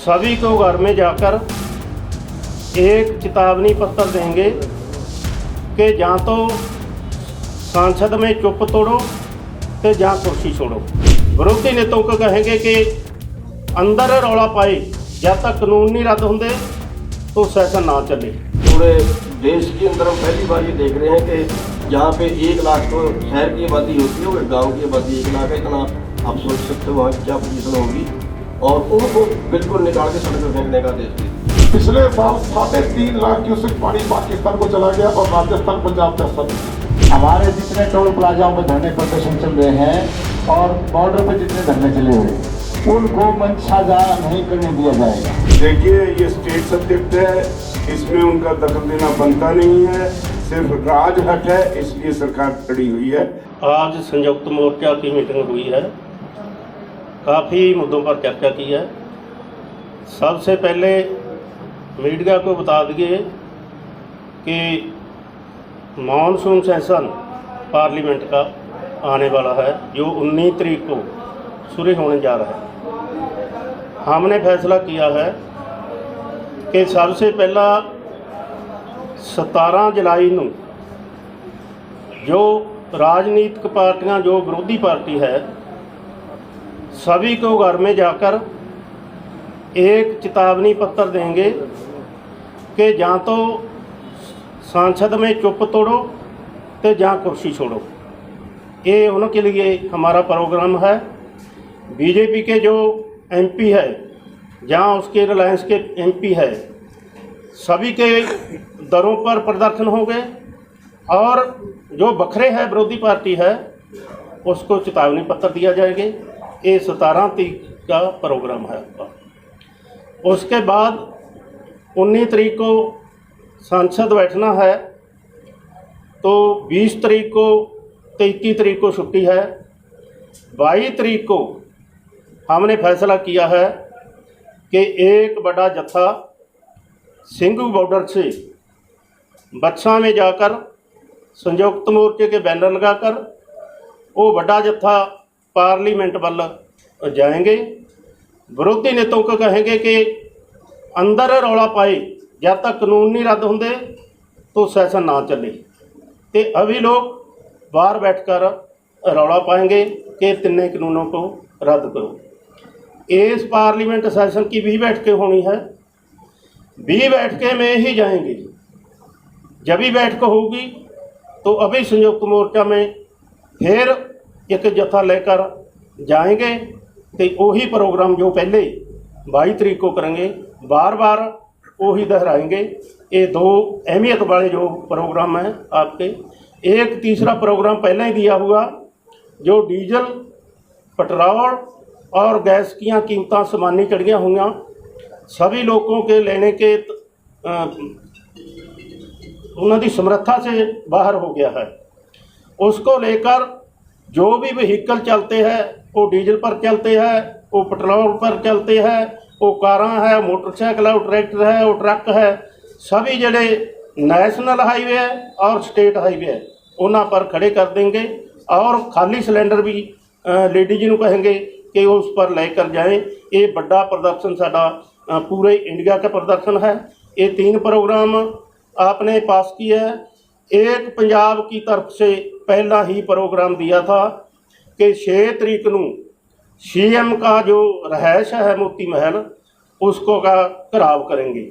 सभी को घर में जाकर एक चेतावनी पत्र देंगे कि या तो संसद में चुप तोड़ो तो या कुर्सी छोड़ो। विरोधी नेताओं को कहेंगे कि अंदर रौला पाए जब तक कानून नहीं रद्द होंगे तो सैशन ना चले। पूरे देश के अंदर हम पहली बार ये देख रहे हैं कि जहाँ पे 1 लाख तो शहर की आबादी होती है, वो गाँव की आबादी 1 लाख है। इतना आप सोच सकते हो वहाँ की क्या पोजीशन होगी, और उनको बिल्कुल निकाल के सड़क पर फेंकने का देश थी। पिछले साल 3.5 लाख क्यूसेक पानी पाकिस्तान को चला गया और राजस्थान पंजाब का सब। हमारे जितने टोल प्लाजाओं पर धरने प्रदर्शन चल रहे हैं और बॉर्डर पर जितने धरने चले हुए उनको मंशा नहीं करने दिया जाएगा। देखिए, ये स्टेट सब्जेक्ट है, इसमें उनका दखल देना बनता नहीं है, सिर्फ राजहट है, इसलिए सरकार खड़ी हुई है। आज संयुक्त मोर्चा की मीटिंग हुई है, काफ़ी मुद्दों पर चर्चा की है। सबसे पहले मीडिया को बता दिए कि मानसून सेशन पार्लियामेंट का आने वाला है, जो 19 तारीख को शुरू होने जा रहा है। हमने फैसला किया है कि सबसे पहला 17 जुलाई को जो राजनीतिक पार्टियां, जो विरोधी पार्टी है, सभी को घर में जाकर एक चेतावनी पत्र देंगे कि या तो संसद में चुप तोड़ो तो या कुर्सी छोड़ो। ये उनके लिए हमारा प्रोग्राम है। बीजेपी के जो एमपी है, जहाँ उसके रिलायंस के एमपी है, सभी के दरों पर प्रदर्शन होंगे, और जो बखरे है विरोधी पार्टी है उसको चेतावनी पत्र दिया जाएगा। ये 17 तारीख का प्रोग्राम है आपका। उसके बाद 19 तारीख को संसद बैठना है, तो 20 तारीख को 21 तारीख को छुट्टी है। 22 तारीख को हमने फैसला किया है कि एक बड़ा जत्था सिंघू बॉर्डर से बच्चा में जाकर संयुक्त मोर्चे के बैनर लगाकर वो बड़ा जत्था पार्लियामेंट वाल जाएंगे। विरोधी नेताओं को कहेंगे कि अंदर रौला पाए जब तक कानून नहीं रद्द होंगे तो सैशन ना चले। तो अभी लोग बाहर बैठकर रौला पाएंगे कि तीनों कानूनों को रद्द करो। इस पार्लियामेंट सेशन की 20 बैठकें होनी है, 20 बैठकें में ही जाएंगे। जब भी बैठक होगी तो अभी संयुक्त मोर्चा में फिर एक जत्था लेकर जाएंगे। तो वही प्रोग्राम जो पहले 22 तारीख को करेंगे, बार बार वही दोहराएंगे। ये 2 अहमियत वाले जो प्रोग्राम हैं आपके। एक तीसरा प्रोग्राम पहले ही दिया हुआ, जो डीजल, पेट्रोल और गैस की कीमतें समानी चढ़िया हुई, सभी लोगों के लेने के उन्होंने समर्था से बाहर हो गया है। उसको लेकर जो भी व्हीकल चलते हैं वो डीजल पर चलते हैं, वो पेट्रोल पर चलते हैं, वो कारां है, मोटरसाइकिल है, वो ट्रैक्टर है, वो ट्रक है, सभी जड़े नैशनल हाईवे है और स्टेट हाईवे है उन्हां पर खड़े कर देंगे। और खाली सिलेंडर भी लेडीज को कहेंगे कि उस पर लेकर जाएं। ये बड़ा प्रदर्शन साडा पूरे इंडिया का प्रदर्शन है। ये 3 प्रोग्राम आपने पास किया है। एक पंजाब की तरफ से पहला ही प्रोग्राम दिया था कि 6 तारीख को सीएम का जो रहायश है मोती महल, उसको का घराव करेंगे।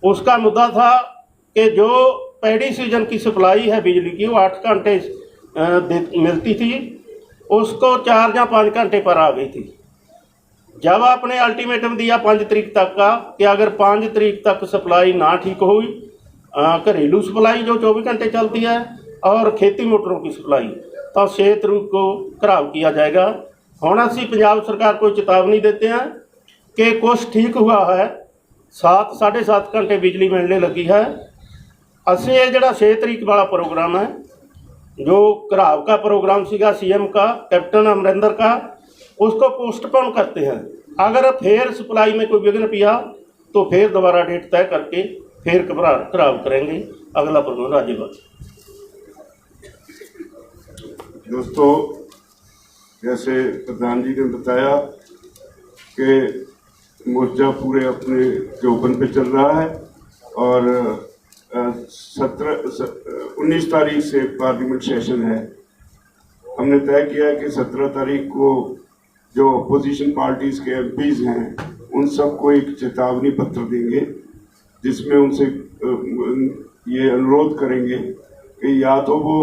उसका मुद्दा था कि जो पैडी सीजन की सप्लाई है बिजली की, वो 8 घंटे मिलती थी, उसको 4 या 5 घंटे पर आ गई थी। जब आपने अल्टीमेटम दिया 5 तारीख तक का कि अगर 5 तारीख तक सप्लाई ना ठीक हुई, घरेलू सप्लाई जो 24 घंटे चलती है और खेती मोटरों की सप्लाई, तो 6 तारीख को घराव किया जाएगा। हुण असीं पंजाब सरकार को चेतावनी देते हैं कि कुछ ठीक हुआ है, 7 साढ़े 7 घंटे बिजली मिलने लगी है। असीं ये जिहड़ा 6 तारीख वाला प्रोग्राम है, जो घराव का प्रोग्राम सीगा सीएम का, कैप्टन अमरिंदर का, उसको पोस्टपोन करते हैं। अगर फिर सप्लाई में कोई विघ्न पिया तो फिर दोबारा डेट तय करके फिर घराव करेंगे। अगला प्रश्न राज्यपाल। दोस्तों, जैसे प्रधान जी ने बताया कि मोर्चा पूरे अपने चौपन पे चल रहा है और 19 तारीख से पार्लियामेंट सेशन है। हमने तय किया है कि 17 तारीख को जो अपोजिशन पार्टीज के एमपीज हैं उन सबको एक चेतावनी पत्र देंगे, जिसमें उनसे ये अनुरोध करेंगे कि या तो वो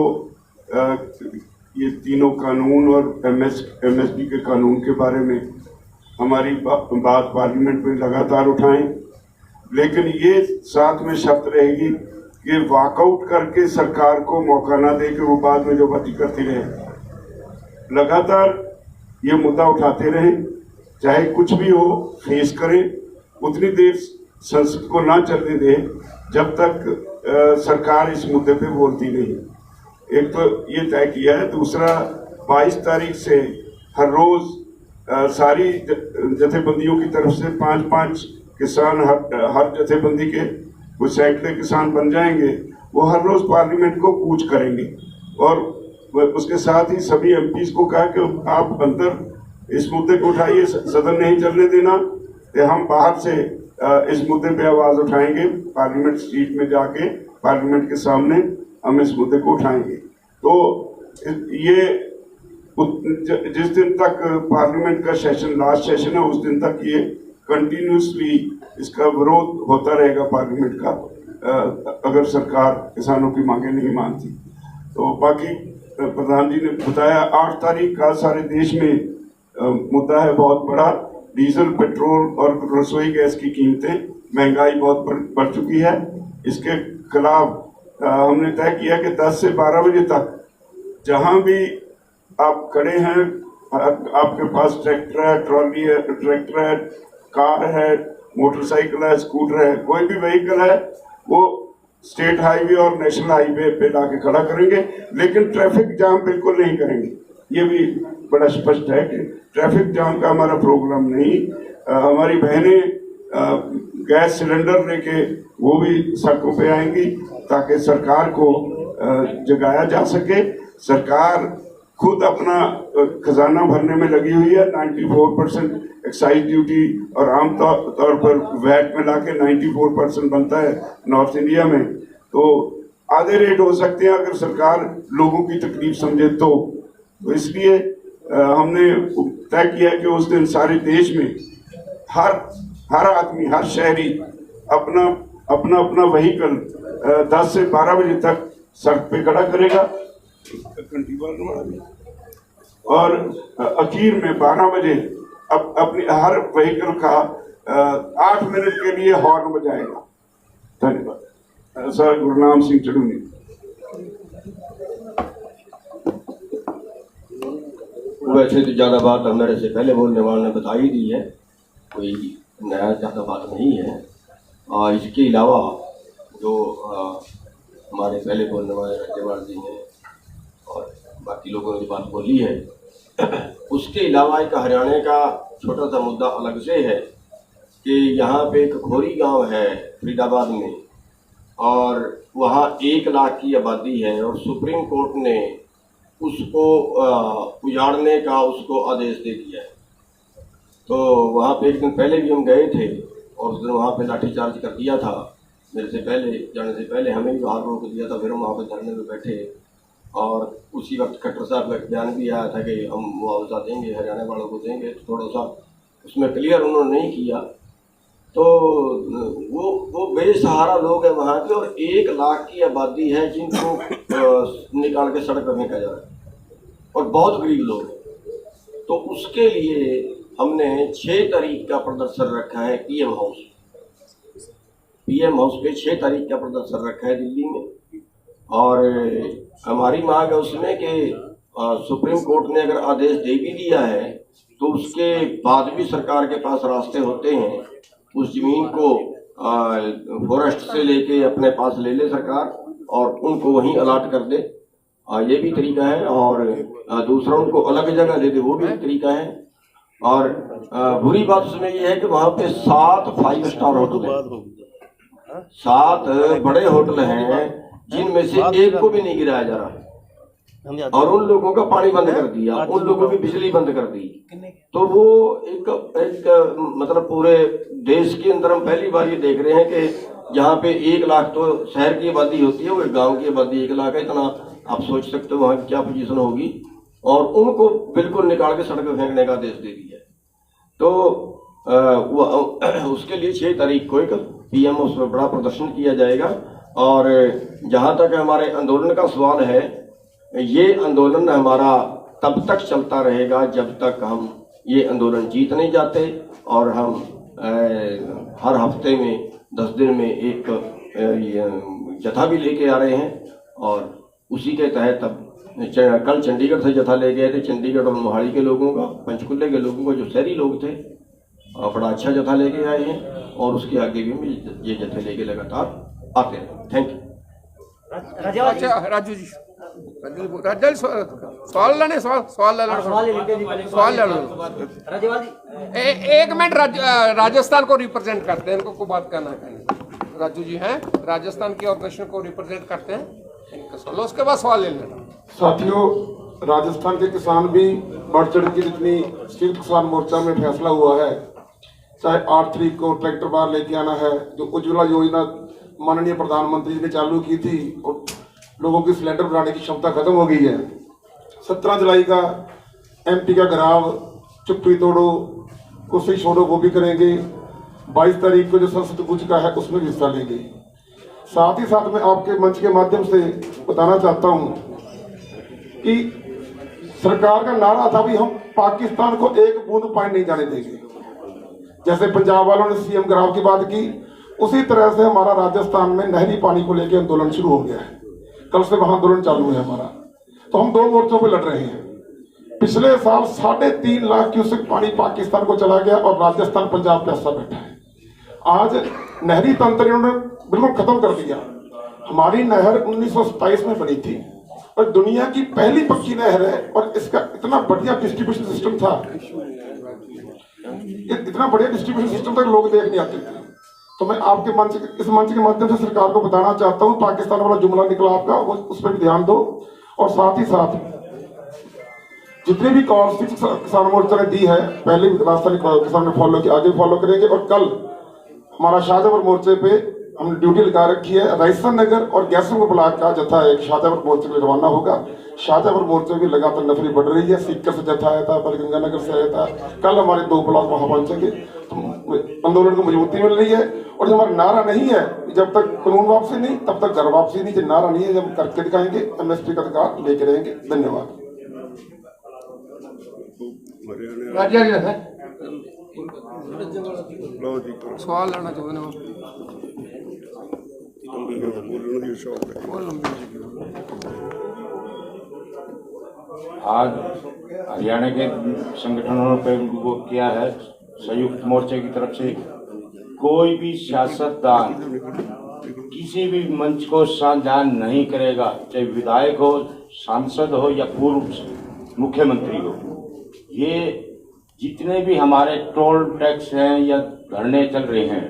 ये तीनों कानून और एमएसपी के कानून के बारे में हमारी बात पार्लियामेंट में लगातार उठाएं, लेकिन ये साथ में शर्त रहेगी कि वॉकआउट करके सरकार को मौका ना दे कि वो बाद में जो बातें करती रहे। लगातार ये मुद्दा उठाते रहें, चाहे कुछ भी हो फेस करें, उतनी देर संसद को ना चलने दें जब तक सरकार इस मुद्दे पे बोलती नहीं। एक तो ये तय किया है। दूसरा, 22 तारीख से हर रोज सारी जथेबंदियों की तरफ से 5-5 किसान हर जथेबंदी के वो सैकड़े किसान बन जाएंगे, वो हर रोज पार्लियामेंट को कूच करेंगे। और उसके साथ ही सभी एमपीज को कहा कि आप अंदर इस मुद्दे को उठाइए, सदन नहीं चलने देना, कि हम बाहर से इस मुद्दे पे आवाज उठाएंगे, पार्लियामेंट स्ट्रीट में जाके पार्लियामेंट के सामने हम इस मुद्दे को उठाएंगे। तो ये जिस दिन तक पार्लियामेंट का सेशन लास्ट सेशन है उस दिन तक ये कंटिन्यूसली इसका विरोध होता रहेगा पार्लियामेंट का, अगर सरकार किसानों की मांगे नहीं मानती। तो बाकी प्रधान जी ने बताया 8 तारीख का सारे देश में मुद्दा है बहुत बड़ा, डीजल पेट्रोल और रसोई गैस की कीमतें, महंगाई बहुत बढ़ चुकी है। इसके खिलाफ हमने तय किया कि 10 से 12 बजे तक जहां भी आप खड़े हैं, आपके पास ट्रैक्टर है, ट्रॉली है, ट्रैक्टर है, कार है, मोटरसाइकिल है, स्कूटर है, कोई भी व्हीकल है, वो स्टेट हाईवे और नेशनल हाईवे पे लाके खड़ा करेंगे, लेकिन ट्रैफिक जाम बिल्कुल नहीं करेंगे। ये भी बड़ा स्पष्ट है कि ट्रैफिक जाम का हमारा प्रोग्राम नहीं। हमारी बहनें गैस सिलेंडर लेके वो भी सड़कों पे आएंगी ताकि सरकार को जगाया जा सके। सरकार खुद अपना खजाना भरने में लगी हुई है। 94% एक्साइज ड्यूटी और आम तौर पर वैट में लाके 94% बनता है नॉर्थ इंडिया में, तो आधे रेट हो सकते हैं अगर सरकार लोगों की तकलीफ समझे तो इसलिए हमने तय किया कि उस दिन सारे देश में हर आदमी, हर शहरी अपना व्हीकल 10 से 12 बजे तक सड़क पे खड़ा करेगा और आखिर में 12 बजे अपने हर व्हीकल का 8 मिनट के लिए हॉर्न बजाएगा। धन्यवाद। सर गुरनाम सिंह चढ़ूनी। वैसे तो ज़्यादा बात मेरे से पहले बोलने वाले ने बता ही दी है, कोई नया ज़्यादा बात नहीं है। इसके अलावा जो हमारे पहले बोलने वाले राज्यपाल जी हैं और बाकी लोगों ने जो बात बोली है, उसके अलावा एक हरियाणा का छोटा सा मुद्दा अलग से है कि यहाँ पे एक खोरी गांव है फरीदाबाद में और वहाँ 1 लाख की आबादी है और सुप्रीम कोर्ट ने उसको उजाड़ने का उसको आदेश दे दिया है। तो वहाँ पे एक दिन पहले भी हम गए थे और उस दिन वहाँ पे लाठीचार्ज कर दिया था। मेरे से पहले जाने से पहले हमें भी बाहर रोक दिया था, फिर हम वहाँ पे धरने में बैठे और उसी वक्त खट्टर साहब का बयान भी आया था कि हम मुआवजा देंगे, हरियाणा वालों को देंगे। तो थोड़ा सा उसमें क्लियर उन्होंने नहीं किया। तो वो बेसहारा लोग हैं वहाँ के और 1 लाख की आबादी है जिनको निकाल के सड़क पर फेंका जा रहा है और बहुत गरीब लोग हैं। तो उसके लिए हमने 6 तारीख का प्रदर्शन रखा है पीएम हाउस पे 6 तारीख का प्रदर्शन रखा है दिल्ली में। और हमारी मांग है उसमें कि सुप्रीम कोर्ट ने अगर आदेश दे भी दिया है तो उसके बाद भी सरकार के पास रास्ते होते हैं, उस जमीन को फॉरेस्ट से लेके अपने पास ले ले सरकार और उनको वहीं अलाट कर दे, ये भी तरीका है। और दूसरा उनको अलग जगह दे दे, वो भी एक तरीका है। और बुरी बात उसमें ये है कि वहाँ पे 7 5 स्टार होटल हैं, 7 बड़े होटल हैं जिनमें से एक को भी नहीं गिराया जा रहा। और उन लोगों का पानी बंद कर दिया, उन लोगों की बिजली बंद कर दी। तो वो एक मतलब पूरे देश के अंदर हम पहली बार ये देख रहे हैं कि जहाँ पे 1 लाख तो शहर की आबादी होती है, वो गांव की आबादी 1 लाख है। इतना आप सोच सकते हो वहाँ की क्या पोजीशन होगी। और उनको बिल्कुल निकाल के सड़क पे फेंकने का आदेश दे दिया। तो उसके लिए 6 तारीख को एक पीएम उस पर बड़ा प्रदर्शन किया जाएगा। और जहाँ तक हमारे आंदोलन का सवाल है, ये आंदोलन हमारा तब तक चलता रहेगा जब तक हम ये आंदोलन जीत नहीं जाते। और हम हर हफ्ते में 10 दिन में एक जथा भी लेके आ रहे हैं। और उसी के तहत अब कल चंडीगढ़ से जथा ले गए थे, चंडीगढ़ और मोहाली के लोगों का, पंचकुले के लोगों का, जो शहरी लोग थे, बड़ा अच्छा जथा लेके आए हैं। और उसके आगे भी ये जथे लेके लगातार आते हैं। Thank you. अच्छा राजू जी, राजू सवाल लेने सवाल ले लो। एक मिनट, राजस्थान को रिप्रेजेंट करते हैं, इनको को बात करना है। राजू जी हैं, राजस्थान की ऑर्गेनाइजेशन को रिप्रेजेंट करते हैं, इनका सवाल, उसके बाद सवाल ले लेना। साथियों, राजस्थान के किसान भी बढ़ चढ़ के जितनी संयुक्त किसान मोर्चा में फैसला हुआ है, चाहे 8 तारीख को ट्रैक्टर बाहर लेके आना है, जो उज्ज्वला योजना माननीय प्रधानमंत्री जी ने चालू की थी और लोगों की सिलेंडर बनाने की क्षमता खत्म हो गई है। 17 जुलाई का एमपी का घराव, चुप्पी तोड़ो कुर्सी छोड़ो वो भी करेंगे। 22 तारीख को जो संसद कूच का है उसमें भी हिस्सा लेंगे। साथ ही साथ मैं आपके मंच के माध्यम से बताना चाहता हूं कि सरकार का नारा था भी हम पाकिस्तान को एक बूंद पानी नहीं जाने देंगे। जैसे पंजाब वालों ने सीएम घराव की बात की, उसी तरह से हमारा राजस्थान में नहरी पानी को लेकर आंदोलन शुरू हो गया है। कल से वहां आंदोलन चालू है हमारा। तो हम 2 मोर्चों पे लड़ रहे हैं। पिछले साल 3.5 लाख क्यूसेक पानी पाकिस्तान को चला गया और राजस्थान पंजाब पे ऐसा बैठा है। आज नहरी तंत्र इन्होंने बिल्कुल खत्म कर दिया। हमारी नहर 1927 में बनी थी और दुनिया की पहली पक्की नहर है। और इसका इतना बढ़िया डिस्ट्रीब्यूशन सिस्टम था, इतना बढ़िया डिस्ट्रीब्यूशन सिस्टम तक लोग देख नहीं आते थे। तो मैं आपके मंच, इस मंच के माध्यम से सरकार को बताना चाहता हूं, पाकिस्तान वाला जुमला निकला आपका, वो उस पर भी ध्यान दो। और साथ ही साथ जितने भी कॉल किसान मोर्चा ने दी है, पहले राजस्थानी किसान ने फॉलो किया, आगे फॉलो करेंगे। और कल हमारा शाहजहांपुर मोर्चे पे हमने ड्यूटी लगा रखी है। राजस्थान नगर और गैसों ब्लॉक का जथा एक शाहजहांपुर मोर्चे के लिए रवाना होगा। शाहजहांपुर मोर्चे की लगातार नफरी बढ़ रही है। सीकर से जथा आया था, गंगानगर से आया था। कल हमारे 2 ब्लॉक वहां पहुंचेंगे। तो आंदोलन को मजबूती मिल रही है। और जो हमारा नारा नहीं है, जब तक कानून वापसी नहीं तब तक घर वापसी नहीं, जो नारा नहीं है जब करके दिखाएंगे, एमएसपी का अधिकार लेके रहेंगे। धन्यवाद। सवाल लेना चाहते हैं। आज हरियाणा के संगठनों पे वो किया है संयुक्त मोर्चे की तरफ से, कोई भी सियासतदान किसी भी मंच को साझा नहीं करेगा, चाहे विधायक हो, सांसद हो या पूर्व मुख्यमंत्री हो। ये जितने भी हमारे टोल टैक्स हैं या धरने चल रहे हैं,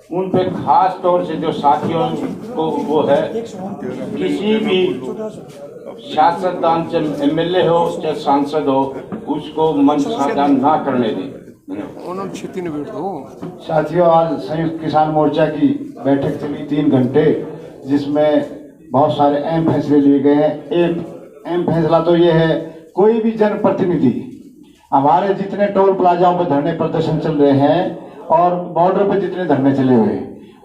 उन पे खास तौर से जो साथियों को वो है, किसी भी सियासतदान चाहे एमएलए हो चाहे सांसद हो, उसको मंच साझा ना करने दें। साथियों, आज संयुक्त किसान मोर्चा की बैठक चली 3 घंटे, जिसमें बहुत सारे अहम फैसले लिए गए हैं। एक अहम फैसला तो ये है, कोई भी जनप्रतिनिधि, हमारे जितने टोल प्लाजाओं पर धरने प्रदर्शन चल रहे हैं और बॉर्डर पर जितने धरने चले हुए,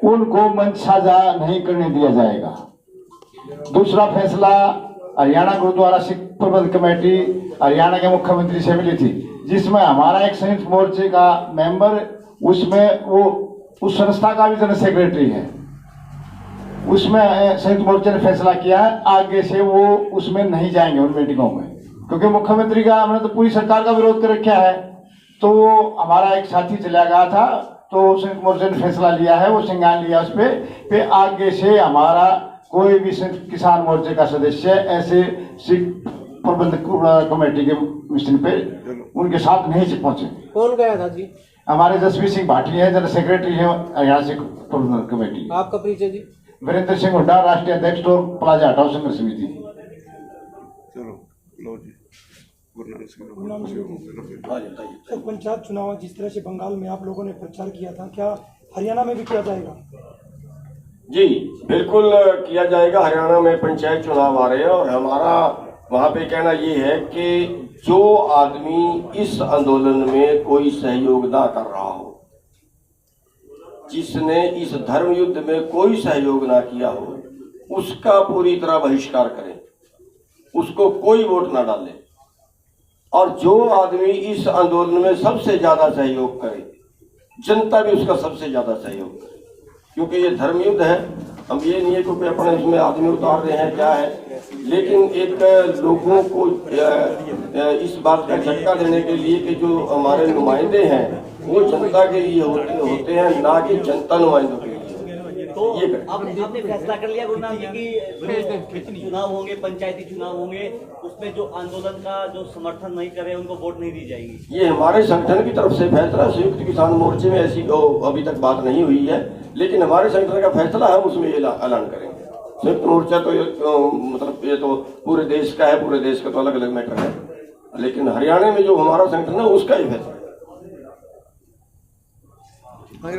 उनको मंच साझा नहीं करने दिया जाएगा। दूसरा फैसला, हरियाणा गुरुद्वारा सिख प्रबंध कमेटी हरियाणा के मुख्यमंत्री से मिली थी, जिसमें हमारा एक संयुक्त मोर्चे का मेंबर, उसमें वो उस संस्था का भी जनरल सेक्रेटरी है, उसमें संयुक्त मोर्चे ने फैसला किया है आगे से वो उसमें नहीं जाएंगे उन मीटिंगों में, क्योंकि मुख्यमंत्री का हमने तो पूरी सरकार का विरोध कर रखा है। तो वो हमारा एक साथी चला गया था, तो संयुक्त मोर्चे ने फैसला लिया है, वो संज्ञान लिया उस पे आगे से हमारा कोई भी किसान मोर्चे का सदस्य ऐसे सिख प्रबंधक कमेटी के मिशन पे उनके साथ नहीं पहुंचे। कौन गया था जी? हमारे जसवीर सिंह भाटिया है, जनरल सेक्रेटरी है हरियाणा सिख प्रबंधक कमेटी। आपका परिचय जी? वीरेंद्र सिंह हुड्डा, राष्ट्रीय अध्यक्ष, टोल प्लाजा हटाओ संघर्ष समिति। लो जी गुरु नानक सिंह हाँ जी बताइए। सर, पंचायत चुनाव जिस तरह से बंगाल में आप लोगों ने प्रचार किया था, क्या हरियाणा में भी किया जाएगा? जी बिल्कुल किया जाएगा। हरियाणा में पंचायत चुनाव आ रहे हैं और हमारा वहाँ पे कहना ये है कि जो आदमी इस आंदोलन में कोई सहयोग ना कर रहा हो, जिसने इस धर्म युद्ध में कोई सहयोग ना किया हो, उसका पूरी तरह बहिष्कार करें, उसको कोई वोट ना डाले। और जो आदमी इस आंदोलन में सबसे ज्यादा सहयोग करे, जनता भी उसका सबसे ज्यादा सहयोग करे, क्योंकि ये धर्म युद्ध है। हम ये नहीं है क्योंकि अपने इसमें आदमी उतार रहे हैं क्या है, लेकिन एक लोगों को इस बात का झटका देने के लिए कि जो हमारे नुमाइंदे हैं वो जनता के लिए होते हैं, ना कि जनता नुमाइंदों के लिए। तो आपने फैसला कर लिया गुरु नानक जी की चुनाव होंगे, पंचायती चुनाव होंगे, उसमें जो आंदोलन का जो समर्थन नहीं करे उनको वोट नहीं दी जाएगी? ये हमारे संगठन की तरफ से फैसला, संयुक्त किसान मोर्चे में ऐसी अभी तक बात नहीं हुई है, लेकिन हमारे संगठन का फैसला है, उसमें ये ऐलान करेंगे। संयुक्त मोर्चा तो मतलब ये तो पूरे देश का है, पूरे देश का तो अलग अलग मैटर है, लेकिन हरियाणा में जो हमारा संगठन है उसका ही फैसला। मेन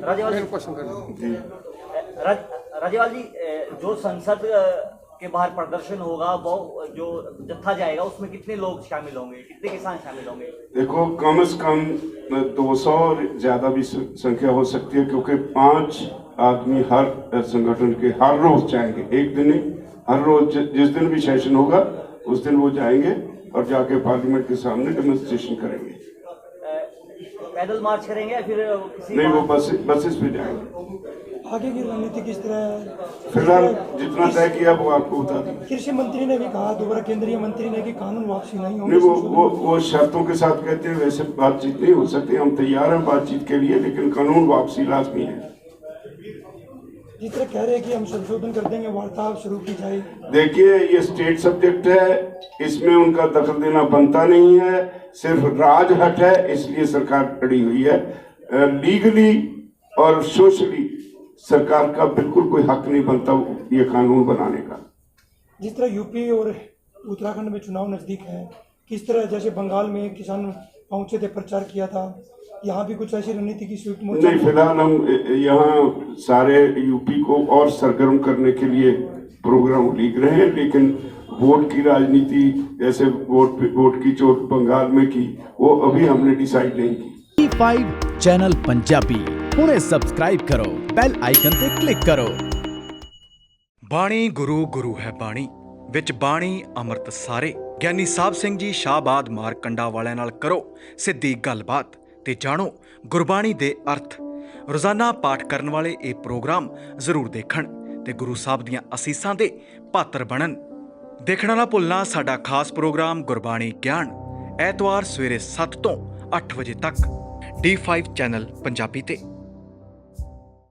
क्वेश्चन कर राजेवाल जी, जो संसद के बाहर प्रदर्शन होगा, वो जो जत्था जाएगा उसमें कितने लोग शामिल होंगे, कितने किसान शामिल होंगे? देखो कम से कम 200 ज्यादा भी संख्या हो सकती है, क्योंकि 5 आदमी हर संगठन के हर रोज जाएंगे, एक दिन नहीं, हर रोज जिस दिन भी सेशन होगा उस दिन वो जाएंगे और जाके पार्लियामेंट के सामने डेमोन्स्ट्रेशन करेंगे। पैदल मार्च करेंगे या फिर किसी नहीं, वो बसेस पे जाएंगे। आगे की रणनीति किस तरह है? फिलहाल जितना तय किया वो आपको बता दें। कृषि मंत्री ने भी कहा, दोबारा केंद्रीय मंत्री ने कि कानून वापसी नहीं होगी। नहीं, वो शर्तों के साथ कहते हैं, वैसे बातचीत नहीं हो सकती। हम तैयार हैं बातचीत के लिए, लेकिन कानून वापसी लाजमी है। जिस तरह कह रहे हैं कि हम संशोधन कर देंगे, वार्तालाप शुरू की जाए। देखिए ये स्टेट सब्जेक्ट है, इसमें उनका दखल देना बनता नहीं है, सिर्फ राजहट है, इसलिए सरकार खड़ी हुई है। लीगली और सोशली सरकार का बिल्कुल कोई हक नहीं बनता ये कानून बनाने का। जिस तरह यूपी और उत्तराखंड में चुनाव नजदीक है, किस तरह जैसे बंगाल में किसान पहुंचे थे, प्रचार किया था, यहाँ भी कुछ ऐसी रणनीति की स्वीट मोर्चा? नहीं, फिलहाल हम यहाँ सारे यूपी को और सरगर्म करने के लिए प्रोग्राम लिख रहे हैं, लेकिन वोट की राजनीति जैसे वोट की चोट बंगाल में की, वो अभी हमने डिसाइड नहीं की। D5 चैनल पंजाबी हुणे सबसक्राइब करो, बेल आइकन ते क्लिक करो। बाणी गुरु गुरु है बाणी विच बाणी अमृत सारे। ਗਿਆਨੀ ਸਾਹਿਬ ਸਿੰਘ ਜੀ ਸ਼ਾਹਬਾਦ ਮਾਰਕੰਡਾ ਵਾਲਿਆਂ ਨਾਲ ਕਰੋ ਸਿੱਧੀ ਗੱਲਬਾਤ ਤੇ ਜਾਣੋ ਗੁਰਬਾਣੀ ਦੇ ਅਰਥ। ਰੋਜ਼ਾਨਾ ਪਾਠ ਕਰਨ ਵਾਲੇ ਇਹ ਪ੍ਰੋਗਰਾਮ ਜ਼ਰੂਰ ਦੇਖਣ ਤੇ ਗੁਰੂ ਸਾਹਿਬ ਦੀਆਂ ਅਸੀਸਾਂ ਦੇ ਪਾਤਰ ਬਣਨ। ਦੇਖਣਾ ਨਾ ਭੁੱਲਣਾ ਸਾਡਾ ਖਾਸ ਪ੍ਰੋਗਰਾਮ ਗੁਰਬਾਣੀ ਗਿਆਨ, ਐਤਵਾਰ ਸਵੇਰੇ 7 ਤੋਂ 8 ਵਜੇ ਤੱਕ D5 ਚੈਨਲ ਪੰਜਾਬੀ ਤੇ।